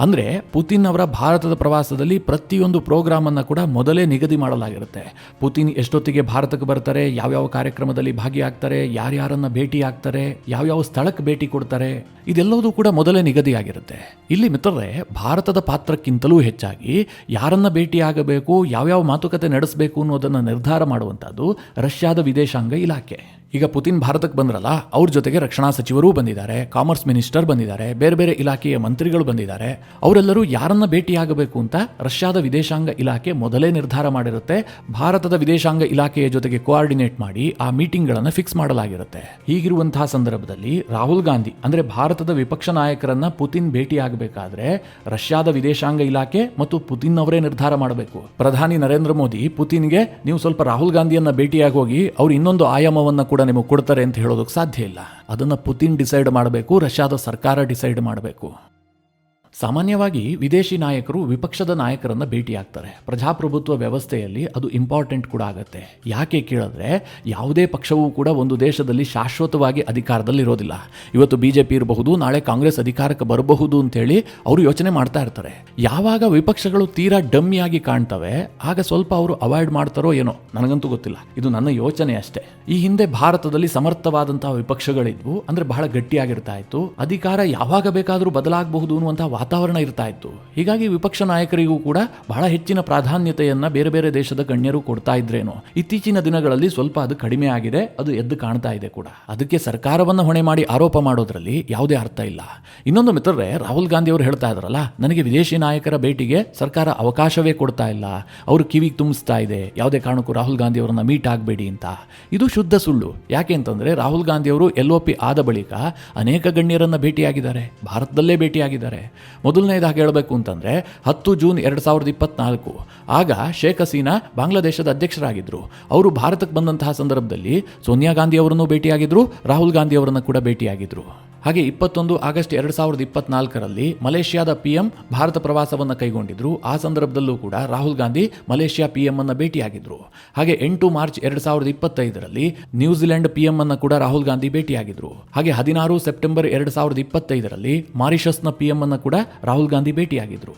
ಅಂದರೆ ಪುತಿನ್ ಅವರ ಭಾರತದ ಪ್ರವಾಸದಲ್ಲಿ ಪ್ರತಿಯೊಂದು ಪ್ರೋಗ್ರಾಮ್ ಅನ್ನು ಕೂಡ ಮೊದಲೇ ನಿಗದಿ ಮಾಡಲಾಗಿರುತ್ತೆ. ಪುತಿನ್ ಎಷ್ಟೊತ್ತಿಗೆ ಭಾರತಕ್ಕೆ ಬರ್ತಾರೆ, ಯಾವ್ಯಾವ ಕಾರ್ಯಕ್ರಮದಲ್ಲಿ ಭಾಗಿಯಾಗ್ತಾರೆ, ಯಾರ್ಯಾರನ್ನ ಭೇಟಿ ಆಗ್ತಾರೆ, ಯಾವ್ಯಾವ ಸ್ಥಳಕ್ಕೆ ಭೇಟಿ ಕೊಡ್ತಾರೆ, ಇದೆಲ್ಲವೂ ಕೂಡ ಮೊದಲೇ ನಿಗದಿಯಾಗಿರುತ್ತೆ. ಇಲ್ಲಿ ಮಿತ್ರರೇ, ಭಾರತದ ಪಾತ್ರಕ್ಕಿಂತಲೂ ಹೆಚ್ಚಾಗಿ ಯಾರನ್ನ ಭೇಟಿಯಾಗಬೇಕು, ಯಾವ್ಯಾವ ಮಾತುಕತೆ ನಡೆಸಬೇಕು ಅನ್ನೋದನ್ನು ನಿರ್ಧಾರ ಮಾಡುವಂಥದ್ದು ರಷ್ಯಾದ ವಿದೇಶಾಂಗ ಇಲಾಖೆ. ಈಗ ಪುತಿನ್ ಭಾರತಕ್ಕೆ ಬಂದ್ರಲ್ಲ, ಅವ್ರ ಜೊತೆಗೆ ರಕ್ಷಣಾ ಸಚಿವರೂ ಬಂದಿದ್ದಾರೆ, ಕಾಮರ್ಸ್ ಮಿನಿಸ್ಟರ್ ಬಂದಿದ್ದಾರೆ, ಬೇರೆ ಬೇರೆ ಇಲಾಖೆಯ ಮಂತ್ರಿಗಳು ಬಂದಿದ್ದಾರೆ. ಅವರೆಲ್ಲರೂ ಯಾರನ್ನ ಭೇಟಿಯಾಗಬೇಕು ಅಂತ ರಷ್ಯಾದ ವಿದೇಶಾಂಗ ಇಲಾಖೆ ಮೊದಲೇ ನಿರ್ಧಾರ ಮಾಡಿರುತ್ತೆ. ಭಾರತದ ವಿದೇಶಾಂಗ ಇಲಾಖೆಯ ಜೊತೆಗೆ ಕೋಆರ್ಡಿನೇಟ್ ಮಾಡಿ ಆ ಮೀಟಿಂಗ್ಗಳನ್ನು ಫಿಕ್ಸ್ ಮಾಡಲಾಗಿರುತ್ತೆ. ಹೀಗಿರುವಂತಹ ಸಂದರ್ಭದಲ್ಲಿ ರಾಹುಲ್ ಗಾಂಧಿ ಅಂದ್ರೆ ಭಾರತದ ವಿಪಕ್ಷ ನಾಯಕರನ್ನ ಪುತಿನ್ ಭೇಟಿಯಾಗಬೇಕಾದ್ರೆ ರಷ್ಯಾದ ವಿದೇಶಾಂಗ ಇಲಾಖೆ ಮತ್ತು ಪುತಿನ್ ಅವರೇ ನಿರ್ಧಾರ ಮಾಡಬೇಕು. ಪ್ರಧಾನಿ ನರೇಂದ್ರ ಮೋದಿ ಪುತಿನ್ಗೆ ನೀವು ಸ್ವಲ್ಪ ರಾಹುಲ್ ಗಾಂಧಿಯನ್ನ ಭೇಟಿಯಾಗಿ ಹೋಗಿ ಅವ್ರು ಇನ್ನೊಂದು ಆಯಾಮವನ್ನ ಕೂಡ ನಿಮಗೆ ಕೊಡ್ತಾರೆ ಅಂತ ಹೇಳೋದಕ್ಕೆ ಸಾಧ್ಯ ಇಲ್ಲ. ಅದನ್ನ ಪುತಿನ್ ಡಿಸೈಡ್ ಮಾಡಬೇಕು, ರಷ್ಯಾದ ಸರ್ಕಾರ ಡಿಸೈಡ್ ಮಾಡಬೇಕು. ಸಾಮಾನ್ಯವಾಗಿ ವಿದೇಶಿ ನಾಯಕರು ವಿಪಕ್ಷದ ನಾಯಕರನ್ನ ಭೇಟಿಯಾಗ್ತಾರೆ. ಪ್ರಜಾಪ್ರಭುತ್ವ ವ್ಯವಸ್ಥೆಯಲ್ಲಿ ಅದು ಇಂಪಾರ್ಟೆಂಟ್ ಕೂಡ ಆಗುತ್ತೆ. ಯಾಕೆ ಕೇಳಿದ್ರೆ, ಯಾವುದೇ ಪಕ್ಷವೂ ಕೂಡ ಒಂದು ದೇಶದಲ್ಲಿ ಶಾಶ್ವತವಾಗಿ ಅಧಿಕಾರದಲ್ಲಿರೋದಿಲ್ಲ. ಇವತ್ತು ಬಿಜೆಪಿ ಇರಬಹುದು, ನಾಳೆ ಕಾಂಗ್ರೆಸ್ ಅಧಿಕಾರಕ್ಕೆ ಬರಬಹುದು ಅಂತೇಳಿ ಅವರು ಯೋಚನೆ ಮಾಡ್ತಾ ಇರ್ತಾರೆ. ಯಾವಾಗ ವಿಪಕ್ಷಗಳು ತೀರಾ ಡಮ್ಮಿಯಾಗಿ ಕಾಣ್ತವೆ ಆಗ ಸ್ವಲ್ಪ ಅವರು ಅವಾಯ್ಡ್ ಮಾಡ್ತಾರೋ ಏನೋ, ನನಗಂತೂ ಗೊತ್ತಿಲ್ಲ. ಇದು ನನ್ನ ಯೋಚನೆ ಅಷ್ಟೇ. ಈ ಹಿಂದೆ ಭಾರತದಲ್ಲಿ ಸಮರ್ಥವಾದಂತಹ ವಿಪಕ್ಷಗಳಿದ್ವು, ಅಂದ್ರೆ ಬಹಳ ಗಟ್ಟಿಯಾಗಿರ್ತಾ ಇತ್ತು. ಅಧಿಕಾರ ಯಾವಾಗ ಬೇಕಾದರೂ ಬದಲಾಗಬಹುದು ಅನ್ನುವಂತಹ ವಾತಾವರಣ ಇರ್ತಾ ಇತ್ತು. ಹೀಗಾಗಿ ವಿಪಕ್ಷ ನಾಯಕರಿಗೂ ಕೂಡ ಬಹಳ ಹೆಚ್ಚಿನ ಪ್ರಾಧಾನ್ಯತೆಯನ್ನ ಬೇರೆ ಬೇರೆ ದೇಶದ ಗಣ್ಯರು ಕೊಡ್ತಾ ಇದ್ರೇನೋ. ಇತ್ತೀಚಿನ ದಿನಗಳಲ್ಲಿ ಸ್ವಲ್ಪ ಅದು ಕಡಿಮೆ ಆಗಿದೆ, ಅದು ಎದ್ದು ಕಾಣ್ತಾ ಇದೆ ಕೂಡ. ಅದಕ್ಕೆ ಸರ್ಕಾರವನ್ನ ಹೊಣೆ ಮಾಡಿ ಆರೋಪ ಮಾಡೋದ್ರಲ್ಲಿ ಯಾವುದೇ ಅರ್ಥ ಇಲ್ಲ. ಇನ್ನೊಂದು ಮಿತ್ರರೇ, ರಾಹುಲ್ ಗಾಂಧಿ ಅವರು ಹೇಳ್ತಾ ಇದ್ರಲ್ಲ, ನನಗೆ ವಿದೇಶಿ ನಾಯಕರ ಭೇಟಿಗೆ ಸರ್ಕಾರ ಅವಕಾಶವೇ ಕೊಡ್ತಾ ಇಲ್ಲ, ಅವರು ಕಿವಿಗೆ ತುಂಬಿಸ್ತಾ ಇದೆ, ಯಾವುದೇ ಕಾರಣಕ್ಕೂ ರಾಹುಲ್ ಗಾಂಧಿ ಅವರನ್ನ ಮೀಟ್ ಆಗಬೇಡಿ ಅಂತ. ಇದು ಶುದ್ಧ ಸುಳ್ಳು. ಯಾಕೆ ಅಂತಂದ್ರೆ ರಾಹುಲ್ ಗಾಂಧಿ ಅವರು LOP ಆದ ಬಳಿಕ ಅನೇಕ ಗಣ್ಯರನ್ನ ಭೇಟಿಯಾಗಿದ್ದಾರೆ, ಭಾರತದಲ್ಲೇ ಭೇಟಿಯಾಗಿದ್ದಾರೆ. ಮೊದಲನೇದಾಗಿ ಹೇಳಬೇಕು ಅಂತಂದ್ರೆ 10 ಜೂನ್ 2024 ಆಗ ಶೇಖ್ ಹಸೀನಾ ಬಾಂಗ್ಲಾದೇಶದ ಅಧ್ಯಕ್ಷರಾಗಿದ್ದರು. ಅವರು ಭಾರತಕ್ಕೆ ಬಂದಂತಹ ಸಂದರ್ಭದಲ್ಲಿ ಸೋನಿಯಾ ಗಾಂಧಿ ಅವರನ್ನು ಭೇಟಿಯಾಗಿದ್ರು, ರಾಹುಲ್ ಗಾಂಧಿ ಅವರನ್ನು ಕೂಡ ಭೇಟಿಯಾಗಿದ್ರು. ಹಾಗೆ 21 ಆಗಸ್ಟ್ 2024 ಮಲೇಷ್ಯಾದ PM ಭಾರತ ಪ್ರವಾಸವನ್ನು ಕೈಗೊಂಡಿದ್ರು. ಆ ಸಂದರ್ಭದಲ್ಲೂ ಕೂಡ ರಾಹುಲ್ ಗಾಂಧಿ ಮಲೇಷ್ಯಾ PM ಅನ್ನ ಭೇಟಿಯಾಗಿದ್ರು. ಹಾಗೆ 8 ಮಾರ್ಚ್ 2025 ನ್ಯೂಜಿಲೆಂಡ್ PM ಅನ್ನ ಕೂಡ ರಾಹುಲ್ ಗಾಂಧಿ ಭೇಟಿಯಾಗಿದ್ರು. ಹಾಗೆ 16 ಸೆಪ್ಟೆಂಬರ್ 2025 ಮಾರಿಷಸ್ನ PM ಅನ್ನ ಕೂಡ ರಾಹುಲ್ ಗಾಂಧಿ ಭೇಟಿಯಾಗಿದ್ರು.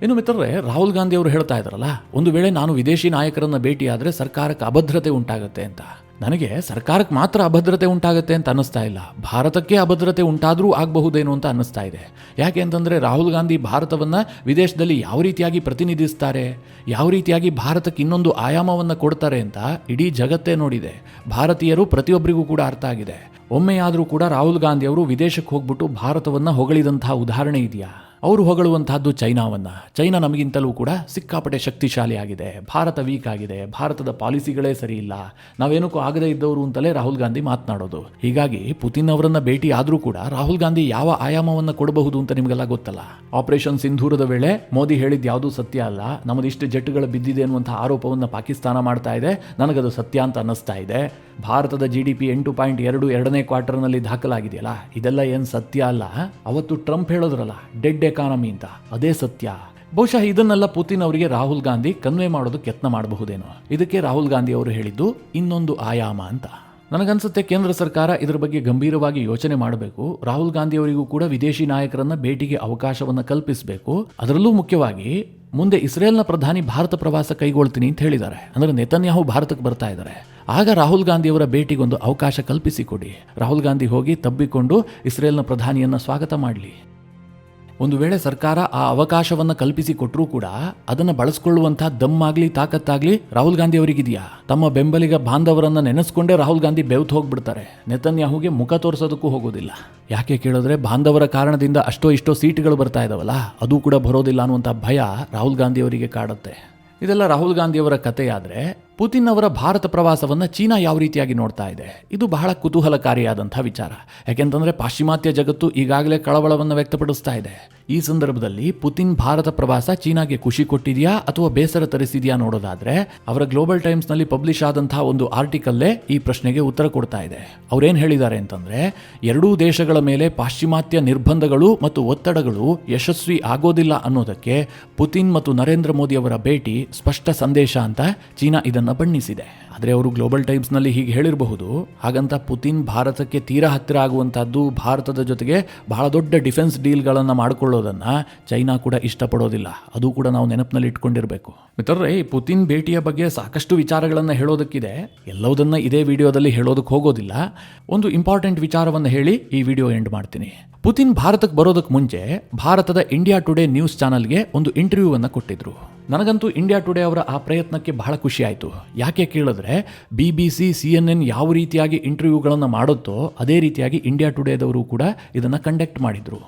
ಇನ್ನು ಮಿತ್ರರೇ, ರಾಹುಲ್ ಗಾಂಧಿ ಅವರು ಹೇಳ್ತಾ ಇದ್ರಲ್ಲ, ಒಂದು ವೇಳೆ ನಾನು ವಿದೇಶಿ ನಾಯಕರನ್ನ ಭೇಟಿಯಾದ್ರೆ ಸರ್ಕಾರಕ್ಕೆ ಅಭದ್ರತೆ ಉಂಟಾಗುತ್ತೆ ಅಂತ. ನನಗೆ ಸರ್ಕಾರಕ್ಕೆ ಮಾತ್ರ ಅಭದ್ರತೆ ಉಂಟಾಗುತ್ತೆ ಅಂತ ಅನ್ನಿಸ್ತಾ ಇಲ್ಲ, ಭಾರತಕ್ಕೆ ಅಭದ್ರತೆ ಉಂಟಾದರೂ ಆಗಬಹುದೇನೋ ಅಂತ ಅನ್ನಿಸ್ತಾ ಇದೆ. ಯಾಕೆ ಅಂತಂದರೆ ರಾಹುಲ್ ಗಾಂಧಿ ಭಾರತವನ್ನು ವಿದೇಶದಲ್ಲಿ ಯಾವ ರೀತಿಯಾಗಿ ಪ್ರತಿನಿಧಿಸ್ತಾರೆ, ಯಾವ ರೀತಿಯಾಗಿ ಭಾರತಕ್ಕೆ ಇನ್ನೊಂದು ಆಯಾಮವನ್ನು ಕೊಡ್ತಾರೆ ಅಂತ ಇಡೀ ಜಗತ್ತೇ ನೋಡಿದೆ. ಭಾರತೀಯರು ಪ್ರತಿಯೊಬ್ಬರಿಗೂ ಕೂಡ ಅರ್ಥ ಆಗಿದೆ. ಒಮ್ಮೆಯಾದರೂ ಕೂಡ ರಾಹುಲ್ ಗಾಂಧಿ ಅವರು ವಿದೇಶಕ್ಕೆ ಹೋಗ್ಬಿಟ್ಟು ಭಾರತವನ್ನು ಹೊಗಳಿದಂತಹ ಉದಾಹರಣೆ ಇದೆಯಾ? ಅವರು ಹೊಗಳುವಂತಹದ್ದು ಚೈನಾ ನಮಗಿಂತಲೂ ಕೂಡ ಸಿಕ್ಕಾಪಟ್ಟೆ ಶಕ್ತಿಶಾಲಿ ಆಗಿದೆ, ಭಾರತ ವೀಕ್ ಆಗಿದೆ, ಭಾರತದ ಪಾಲಿಸಿಗಳೇ ಸರಿ ಇಲ್ಲ, ನಾವೇನಕ್ಕೂ ಆಗದೇ ಇದ್ದವರು ಅಂತಲೇ ರಾಹುಲ್ ಗಾಂಧಿ ಮಾತನಾಡೋದು. ಹೀಗಾಗಿ ಪುತಿನ್ ಅವರನ್ನ ಭೇಟಿ ಆದರೂ ಕೂಡ ರಾಹುಲ್ ಗಾಂಧಿ ಯಾವ ಆಯಾಮವನ್ನು ಕೊಡಬಹುದು ಅಂತ ನಿಮಗೆಲ್ಲ ಗೊತ್ತಲ್ಲ. ಆಪರೇಷನ್ ಸಿಂಧೂರದ ವೇಳೆ ಮೋದಿ ಹೇಳಿದ್ದು ಯಾವುದೂ ಸತ್ಯ ಅಲ್ಲ, ನಮ್ಮದಿಷ್ಟು ಜೆಟ್ಗಳು ಬಿದ್ದಿದೆ ಅನ್ನುವಂಥ ಆರೋಪವನ್ನು ಪಾಕಿಸ್ತಾನ ಮಾಡ್ತಾ ಇದೆ, ನನಗದು ಸತ್ಯ ಅಂತ ಅನ್ನಿಸ್ತಾ ಇದೆ. ಭಾರತದ GDP 8.2 ಎರಡನೇ ಕ್ವಾರ್ಟರ್ನಲ್ಲಿ ದಾಖಲಾಗಿದೆಯಲ್ಲ, ಇದೆಲ್ಲ ಏನು ಸತ್ಯ ಅಲ್ಲ. ಅವತ್ತು ಟ್ರಂಪ್ ಹೇಳಿದ್ರಲ್ಲ ಡೆಡ್ ಎಕಾನಮಿ ಅಂತ, ಅದೇ ಸತ್ಯ. ಬಹುಶಃ ಇದನ್ನೆಲ್ಲ ಪುತಿನ್ ಅವರಿಗೆ ರಾಹುಲ್ ಗಾಂಧಿ ಕನ್ವೆ ಮಾಡೋದಕ್ಕೆ ಯತ್ನ ಮಾಡಬಹುದೇನೋ. ಇದಕ್ಕೆ ರಾಹುಲ್ ಗಾಂಧಿ ಅವರು ಹೇಳಿದ್ದು ಇನ್ನೊಂದು ಆಯಾಮ ಅಂತ. ನನಗನ್ಸುತ್ತೆ ಕೇಂದ್ರ ಸರ್ಕಾರ ಇದರ ಬಗ್ಗೆ ಗಂಭೀರವಾಗಿ ಯೋಚನೆ ಮಾಡಬೇಕು. ರಾಹುಲ್ ಗಾಂಧಿ ಅವರಿಗೂ ಕೂಡ ವಿದೇಶಿ ನಾಯಕರನ್ನ ಭೇಟಿಗೆ ಅವಕಾಶವನ್ನು ಕಲ್ಪಿಸಬೇಕು. ಅದರಲ್ಲೂ ಮುಖ್ಯವಾಗಿ ಮುಂದೆ ಇಸ್ರೇಲ್ನ ಪ್ರಧಾನಿ ಭಾರತ ಪ್ರವಾಸ ಕೈಗೊಳ್ತೀನಿ ಅಂತ ಹೇಳಿದ್ದಾರೆ. ಅಂದರೆ ನೆತನ್ಯಾಹು ಭಾರತಕ್ಕೆ ಬರ್ತಾ ಇದ್ದಾರೆ. ಆಗ ರಾಹುಲ್ ಗಾಂಧಿ ಅವರ ಭೇಟಿಗೊಂದು ಅವಕಾಶ ಕಲ್ಪಿಸಿಕೊಡಿ. ರಾಹುಲ್ ಗಾಂಧಿ ಹೋಗಿ ತಬ್ಬಿಕೊಂಡು ಇಸ್ರೇಲ್ನ ಪ್ರಧಾನಿಯನ್ನ ಸ್ವಾಗತ ಮಾಡಲಿ. ಒಂದು ವೇಳೆ ಸರ್ಕಾರ ಆ ಅವಕಾಶವನ್ನು ಕಲ್ಪಿಸಿಕೊಟ್ರೂ ಕೂಡ ಅದನ್ನು ಬಳಸ್ಕೊಳ್ಳುವಂತಹ ದಮ್ಮಾಗ್ಲಿ ತಾಕತ್ತಾಗ್ಲಿ ರಾಹುಲ್ ಗಾಂಧಿ ಅವರಿಗಿದೆಯಾ? ತಮ್ಮ ಬೆಂಬಲಿಗ ಬಾಂಧವರನ್ನ ನೆನೆಸ್ಕೊಂಡೇ ರಾಹುಲ್ ಗಾಂಧಿ ಬೆವ್ತು ಹೋಗ್ಬಿಡ್ತಾರೆ. ನೆತನ್ಯಾಹುಗೆ ಮುಖ ತೋರಿಸೋದಕ್ಕೂ ಹೋಗೋದಿಲ್ಲ. ಯಾಕೆ ಕೇಳಿದ್ರೆ ಬಾಂಧವರ ಕಾರಣದಿಂದ ಅಷ್ಟೋ ಇಷ್ಟೋ ಸೀಟ್ಗಳು ಬರ್ತಾ ಇದಾವಲ್ಲ, ಅದು ಕೂಡ ಬರೋದಿಲ್ಲ ಅನ್ನುವಂಥ ಭಯ ರಾಹುಲ್ ಗಾಂಧಿ ಅವರಿಗೆ ಕಾಡುತ್ತೆ. ಇದೆಲ್ಲ ರಾಹುಲ್ ಗಾಂಧಿ ಅವರ ಕಥೆಯಾದ್ರೆ, ಪುತಿನ್ ಅವರ ಭಾರತ ಪ್ರವಾಸವನ್ನು ಚೀನಾ ಯಾವ ರೀತಿಯಾಗಿ ನೋಡ್ತಾ ಇದೆ, ಇದು ಬಹಳ ಕುತೂಹಲಕಾರಿಯಾದಂಥ ವಿಚಾರ. ಯಾಕೆಂತಂದ್ರೆ ಪಾಶ್ಚಿಮಾತ್ಯ ಜಗತ್ತು ಈಗಾಗಲೇ ಕಳವಳವನ್ನು ವ್ಯಕ್ತಪಡಿಸ್ತಾ ಇದೆ. ಈ ಸಂದರ್ಭದಲ್ಲಿ ಪುತಿನ್ ಭಾರತ ಪ್ರವಾಸ ಚೀನಾಗೆ ಖುಷಿ ಕೊಟ್ಟಿದೆಯಾ ಅಥವಾ ಬೇಸರ ತರಿಸಿದೆಯಾ ನೋಡೋದಾದ್ರೆ, ಅವರ ಗ್ಲೋಬಲ್ ಟೈಮ್ಸ್ ನಲ್ಲಿ ಪಬ್ಲಿಷ್ ಆದಂತಹ ಒಂದು ಆರ್ಟಿಕಲ್ಲೇ ಈ ಪ್ರಶ್ನೆಗೆ ಉತ್ತರ ಕೊಡ್ತಾ ಇದೆ. ಅವ್ರೇನ್ ಹೇಳಿದ್ದಾರೆ ಅಂತಂದ್ರೆ, ಎರಡೂ ದೇಶಗಳ ಮೇಲೆ ಪಾಶ್ಚಿಮಾತ್ಯ ನಿರ್ಬಂಧಗಳು ಮತ್ತು ಒತ್ತಡಗಳು ಯಶಸ್ವಿ ಆಗೋದಿಲ್ಲ ಅನ್ನೋದಕ್ಕೆ ಪುತಿನ್ ಮತ್ತು ನರೇಂದ್ರ ಮೋದಿ ಅವರ ಭೇಟಿ ಸ್ಪಷ್ಟ ಸಂದೇಶ ಅಂತ ಚೀನಾ ಇದನ್ನು ಬಣ್ಣಿಸಿದೆ. ಆದರೆ ಅವರು ಗ್ಲೋಬಲ್ ಟೈಮ್ಸ್ನಲ್ಲಿ ಹೀಗೆ ಹೇಳಿರಬಹುದು, ಹಾಗಂತ ಪುತಿನ್ ಭಾರತಕ್ಕೆ ತೀರಾ ಹತ್ತಿರ ಆಗುವಂತಹದ್ದು, ಭಾರತದ ಜೊತೆಗೆ ಬಹಳ ದೊಡ್ಡ ಡಿಫೆನ್ಸ್ ಡೀಲ್ಗಳನ್ನು ಮಾಡಿಕೊಳ್ಳೋದನ್ನ ಚೈನಾ ಕೂಡ ಇಷ್ಟಪಡೋದಿಲ್ಲ. ಅದು ಕೂಡ ನಾವು ನೆನಪಿನಲ್ಲಿ ಇಟ್ಕೊಂಡಿರಬೇಕು. ಮಿತ್ರರೇ, ಈ ಪುತಿನ್ ಭೇಟಿಯ ಬಗ್ಗೆ ಸಾಕಷ್ಟು ವಿಚಾರಗಳನ್ನು ಹೇಳೋದಕ್ಕಿದೆ. ಎಲ್ಲವುದನ್ನ ಇದೇ ವಿಡಿಯೋದಲ್ಲಿ ಹೇಳೋದಕ್ಕೆ ಹೋಗೋದಿಲ್ಲ. ಒಂದು ಇಂಪಾರ್ಟೆಂಟ್ ವಿಚಾರವನ್ನು ಹೇಳಿ ಈ ವಿಡಿಯೋ ಎಂಡ್ ಮಾಡ್ತೀನಿ. ಪುತಿನ್ ಭಾರತಕ್ಕೆ ಬರೋದಕ್ಕೆ ಮುಂಚೆ ಭಾರತದ ಇಂಡಿಯಾ ಟುಡೇ ನ್ಯೂಸ್ ಚಾನಲ್ಗೆ ಒಂದು ಇಂಟರ್ವ್ಯೂವನ್ನು ಕೊಟ್ಟಿದ್ರು. ನನಗಂತೂ ಇಂಡಿಯಾ ಟುಡೇ ಅವರ ಆ ಪ್ರಯತ್ನಕ್ಕೆ ಬಹಳ ಖುಷಿ ಆಯಿತು. ಯಾಕೆ ಕೇಳಿದ್ರೆ BBC, CNN ಯಾವ ರೀತಿಯಾಗಿ ಇಂಟರ್ವ್ಯೂಗಳನ್ನು ಮಾಡುತ್ತೋ ಅದೇ ರೀತಿಯಾಗಿ ಇಂಡಿಯಾ ಟುಡೇದವರು ಕೂಡ ಇದನ್ನು ಕಂಡಕ್ಟ್ ಮಾಡಿದರು.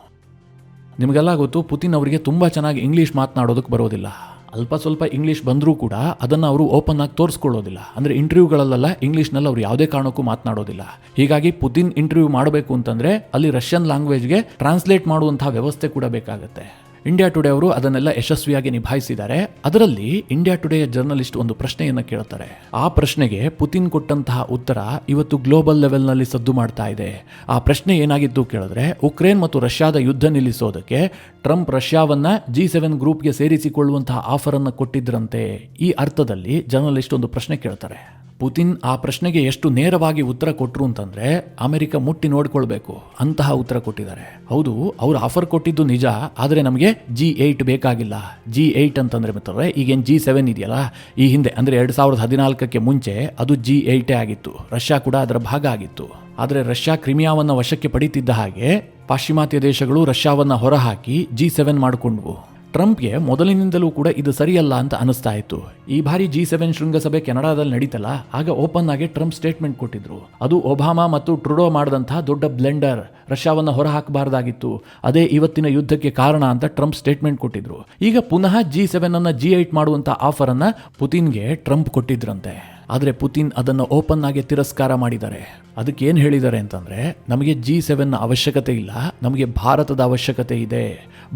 ನಿಮಗೆಲ್ಲ ಗೊತ್ತು, ಪುತಿನ್ ಅವರಿಗೆ ತುಂಬ ಚೆನ್ನಾಗಿ ಇಂಗ್ಲೀಷ್ ಮಾತನಾಡೋದಕ್ಕೆ ಬರೋದಿಲ್ಲ. ಅಲ್ಪ ಸ್ವಲ್ಪ ಇಂಗ್ಲೀಷ್ ಬಂದರೂ ಕೂಡ ಅದನ್ನು ಅವರು ಓಪನ್ ಆಗಿ ತೋರಿಸ್ಕೊಳ್ಳೋದಿಲ್ಲ. ಅಂದರೆ ಇಂಟರ್ವ್ಯೂಗಳಲ್ಲೆಲ್ಲ ಇಂಗ್ಲೀಷ್ನಲ್ಲಿ ಅವರು ಯಾವುದೇ ಕಾರಣಕ್ಕೂ ಮಾತನಾಡೋದಿಲ್ಲ. ಹೀಗಾಗಿ ಪುತಿನ್ ಇಂಟರ್ವ್ಯೂ ಮಾಡಬೇಕು ಅಂತಂದರೆ ಅಲ್ಲಿ ರಷ್ಯನ್ ಲ್ಯಾಂಗ್ವೇಜ್ಗೆ ಟ್ರಾನ್ಸ್ಲೇಟ್ ಮಾಡುವಂತಹ ವ್ಯವಸ್ಥೆ ಕೂಡ ಬೇಕಾಗುತ್ತೆ. ಇಂಡಿಯಾ ಟುಡೇ ಅವರು ಅದನ್ನೆಲ್ಲ ಯಶಸ್ವಿಯಾಗಿ ನಿಭಾಯಿಸಿದ್ದಾರೆ. ಅದರಲ್ಲಿ ಇಂಡಿಯಾ ಟುಡೇಯ ಜರ್ನಲಿಸ್ಟ್ ಒಂದು ಪ್ರಶ್ನೆಯನ್ನು ಕೇಳ್ತಾರೆ. ಆ ಪ್ರಶ್ನೆಗೆ ಪುತಿನ್ ಕೊಟ್ಟಂತಹ ಉತ್ತರ ಇವತ್ತು ಗ್ಲೋಬಲ್ ಲೆವೆಲ್ನಲ್ಲಿ ಸದ್ದು ಮಾಡ್ತಾ ಇದೆ. ಆ ಪ್ರಶ್ನೆ ಏನಾಗಿತ್ತು ಕೇಳಿದ್ರೆ, ಉಕ್ರೇನ್ ಮತ್ತು ರಷ್ಯಾದ ಯುದ್ಧ ನಿಲ್ಲಿಸೋದಕ್ಕೆ ಟ್ರಂಪ್ ರಷ್ಯಾವನ್ನ G7 ಗ್ರೂಪ್ಗೆ ಸೇರಿಸಿಕೊಳ್ಳುವಂತಹ ಆಫರ್ ಅನ್ನು ಕೊಟ್ಟಿದ್ರಂತೆ. ಈ ಅರ್ಥದಲ್ಲಿ ಜರ್ನಲಿಸ್ಟ್ ಒಂದು ಪ್ರಶ್ನೆ ಕೇಳ್ತಾರೆ. ಪುತಿನ್ ಆ ಪ್ರಶ್ನೆಗೆ ಎಷ್ಟು ನೇರವಾಗಿ ಉತ್ತರ ಕೊಟ್ಟರು ಅಂತಂದರೆ ಅಮೆರಿಕ ಮುಟ್ಟಿ ನೋಡ್ಕೊಳ್ಬೇಕು ಅಂತಹ ಉತ್ತರ ಕೊಟ್ಟಿದ್ದಾರೆ. ಹೌದು, ಅವರು ಆಫರ್ ಕೊಟ್ಟಿದ್ದು ನಿಜ, ಆದರೆ ನಮಗೆ G8 ಬೇಕಾಗಿಲ್ಲ. G8 ಅಂತಂದರೆ ಮಿತ್ರರೇ, ಈಗೇನು G7 ಇದೆಯಲ್ಲ, ಈ ಹಿಂದೆ ಅಂದರೆ 2014ಕ್ಕೆ ಮುಂಚೆ ಅದು G8 ಆಗಿತ್ತು. ರಷ್ಯಾ ಕೂಡ ಅದರ ಭಾಗ ಆಗಿತ್ತು. ಆದರೆ ರಷ್ಯಾ ಕ್ರಿಮಿಯಾವನ್ನು ವಶಕ್ಕೆ ಪಡೀತಿದ್ದ ಹಾಗೆ ಪಾಶ್ಚಿಮಾತ್ಯ ದೇಶಗಳು ರಷ್ಯಾವನ್ನು ಹೊರಹಾಕಿ G7 ಮಾಡಿಕೊಂಡ್ವು. ಟ್ರಂಪ್ಗೆ ಮೊದಲಿನಿಂದಲೂ ಕೂಡ ಇದು ಸರಿಯಲ್ಲ ಅಂತ ಅನಿಸ್ತಾ ಇತ್ತು. ಈ ಬಾರಿ G7 ಶೃಂಗಸಭೆ ಕೆನಡಾದಲ್ಲಿ ನಡೀತಲ್ಲ, ಆಗ ಓಪನ್ ಆಗಿ ಟ್ರಂಪ್ ಸ್ಟೇಟ್ಮೆಂಟ್ ಕೊಟ್ಟಿದ್ರು. ಅದು ಒಬಾಮಾ ಮತ್ತು ಟ್ರುಡೋ ಮಾಡಿದಂತಹ ದೊಡ್ಡ ಬ್ಲೆಂಡರ್, ರಷ್ಯಾವನ್ನು ಹೊರಹಾಕಬಾರ್ದಾಗಿತ್ತು, ಅದೇ ಇವತ್ತಿನ ಯುದ್ಧಕ್ಕೆ ಕಾರಣ ಅಂತ ಟ್ರಂಪ್ ಸ್ಟೇಟ್ಮೆಂಟ್ ಕೊಟ್ಟಿದ್ರು. ಈಗ ಪುನಃ G7 ಅನ್ನು G8 ಮಾಡುವಂಥ ಆಫರನ್ನು ಪುತಿನ್ಗೆ ಟ್ರಂಪ್ ಕೊಟ್ಟಿದ್ರಂತೆ. ಆದರೆ ಪುತಿನ್ ಅದನ್ನು ಓಪನ್ ಆಗಿ ತಿರಸ್ಕಾರ ಮಾಡಿದ್ದಾರೆ. ಅದಕ್ಕೆ ಏನು ಹೇಳಿದ್ದಾರೆ ಅಂತಂದರೆ, ನಮಗೆ G7ನ ಅವಶ್ಯಕತೆ ಇಲ್ಲ, ನಮಗೆ ಭಾರತದ ಅವಶ್ಯಕತೆ ಇದೆ.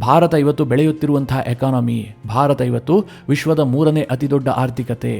ಭಾರತ ಇವತ್ತು ಬೆಳೆಯುತ್ತಿರುವಂತಹ ಎಕಾನಮಿ, ಭಾರತ ಇವತ್ತು ವಿಶ್ವದ 3ನೇ ಅತಿ ದೊಡ್ಡ ಆರ್ಥಿಕತೆ.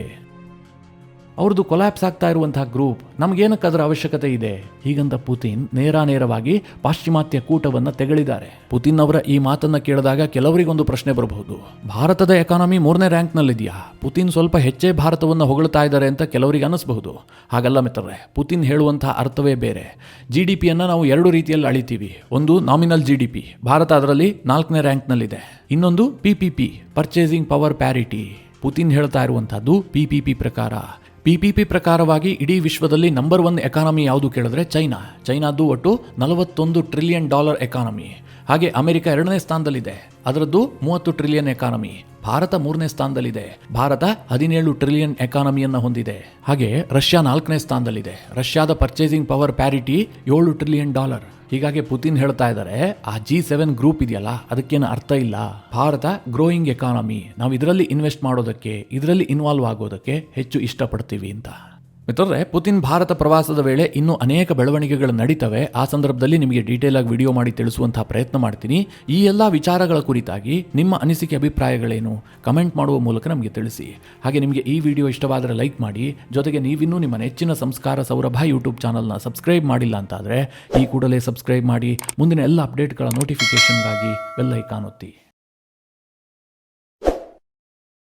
ಅವ್ರದ್ದು ಕೊಲ್ಯಾಪ್ಸ್ ಆಗ್ತಾ ಇರುವಂತಹ ಗ್ರೂಪ್, ನಮಗೇನಕ್ಕೆ ಅದರ ಅವಶ್ಯಕತೆ ಇದೆ ಹೀಗಂತ ಪುತಿನ್ ನೇರವಾಗಿ ಪಾಶ್ಚಿಮಾತ್ಯ ಕೂಟವನ್ನು ತೆಗಳಿದ್ದಾರೆ. ಪುತಿನ್ ಅವರ ಈ ಮಾತನ್ನು ಕೇಳಿದಾಗ ಕೆಲವರಿಗೊಂದು ಪ್ರಶ್ನೆ ಬರಬಹುದು, ಭಾರತದ ಎಕಾನಮಿ 3ನೇ ರ್ಯಾಂಕ್ನಲ್ಲಿದೆಯಾ, ಪುತಿನ್ ಸ್ವಲ್ಪ ಹೆಚ್ಚೇ ಭಾರತವನ್ನು ಹೊಗಳ್ತಾ ಇದ್ದಾರೆ ಅಂತ ಕೆಲವರಿಗೆ ಅನಿಸ್ಬಹುದು. ಹಾಗಲ್ಲ ಮಿತ್ರರೇ, ಪುತಿನ್ ಹೇಳುವಂತಹ ಅರ್ಥವೇ ಬೇರೆ. GDPಯನ್ನು ನಾವು 2 ರೀತಿಯಲ್ಲಿ ಅಳಿತೀವಿ. ಒಂದು ನಾಮಿನಲ್ GDP, ಭಾರತ ಅದರಲ್ಲಿ 4ನೇ ರ್ಯಾಂಕ್ನಲ್ಲಿದೆ. ಇನ್ನೊಂದು PPP, purchasing power parity. Putin ಹೇಳ್ತಾ ಇರುವಂತಹದ್ದು PPP ಪ್ರಕಾರ. PPP ಪ್ರಕಾರವಾಗಿ ಇಡೀ ವಿಶ್ವದಲ್ಲಿ ನಂಬರ್ 1 ಎಕಾನಮಿ ಯಾವುದು ಕೇಳಿದ್ರೆ ಚೈನಾದ್ದು ಒಟ್ಟು $41 ಟ್ರಿಲಿಯನ್ ಎಕಾನಮಿ. ಹಾಗೆ ಅಮೆರಿಕ 2ನೇ ಸ್ಥಾನದಲ್ಲಿದೆ, ಅದರದ್ದು $30 ಟ್ರಿಲಿಯನ್ ಎಕಾನಮಿ. ಭಾರತ 3ನೇ ಸ್ಥಾನದಲ್ಲಿದೆ, ಭಾರತ $17 ಟ್ರಿಲಿಯನ್ ಎಕಾನಮಿಯನ್ನು ಹೊಂದಿದೆ. ಹಾಗೆ ರಷ್ಯಾ 4ನೇ ಸ್ಥಾನದಲ್ಲಿದೆ, ರಷ್ಯಾದ ಪರ್ಚೇಸಿಂಗ್ ಪವರ್ ಪ್ಯಾರಿಟಿ $7 ಟ್ರಿಲಿಯನ್. ಹೀಗಾಗಿ ಪುತಿನ್ ಹೇಳ್ತಾ ಇದ್ದಾರೆ, ಆ G7 ಗ್ರೂಪ್ ಇದೆಯಲ್ಲ ಅದಕ್ಕೇನು ಅರ್ಥ ಇಲ್ಲ. ಭಾರತ ಗ್ರೋಯಿಂಗ್ ಎಕಾನಮಿ, ನಾವು ಇದರಲ್ಲಿ ಇನ್ವೆಸ್ಟ್ ಮಾಡೋದಕ್ಕೆ, ಇದರಲ್ಲಿ ಇನ್ವಾಲ್ವ್ ಆಗೋದಕ್ಕೆ ಹೆಚ್ಚು ಇಷ್ಟಪಡ್ತೀವಿ ಅಂತ. ಮಿತ್ರರೇ, ಪುತಿನ್ ಭಾರತ ಪ್ರವಾಸದ ವೇಳೆ ಇನ್ನೂ ಅನೇಕ ಬೆಳವಣಿಗೆಗಳು ನಡೀತವೆ. ಆ ಸಂದರ್ಭದಲ್ಲಿ ನಿಮಗೆ ಡೀಟೇಲ್ ಆಗಿ ವಿಡಿಯೋ ಮಾಡಿ ತಿಳಿಸುವಂತಹ ಪ್ರಯತ್ನ ಮಾಡ್ತೀನಿ. ಈ ಎಲ್ಲ ವಿಚಾರಗಳ ಕುರಿತಾಗಿ ನಿಮ್ಮ ಅನಿಸಿಕೆ ಅಭಿಪ್ರಾಯಗಳೇನು ಕಮೆಂಟ್ ಮಾಡುವ ಮೂಲಕ ನಮಗೆ ತಿಳಿಸಿ. ಹಾಗೆ ನಿಮಗೆ ಈ ವಿಡಿಯೋ ಇಷ್ಟವಾದರೆ ಲೈಕ್ ಮಾಡಿ. ಜೊತೆಗೆ ನೀವಿನ್ನೂ ನಿಮ್ಮ ನೆಚ್ಚಿನ ಸಂಸ್ಕಾರ ಸೌರಭ ಯೂಟ್ಯೂಬ್ ಚಾನಲ್ನ ಸಬ್ಸ್ಕ್ರೈಬ್ ಮಾಡಿಲ್ಲ ಅಂತಾದರೆ ಈ ಕೂಡಲೇ ಸಬ್ಸ್ಕ್ರೈಬ್ ಮಾಡಿ. ಮುಂದಿನ ಎಲ್ಲ ಅಪ್ಡೇಟ್ಗಳ ನೋಟಿಫಿಕೇಷನ್ಗಾಗಿ ಬೆಲ್ ಐಕಾನ್ ಒತ್ತಿ.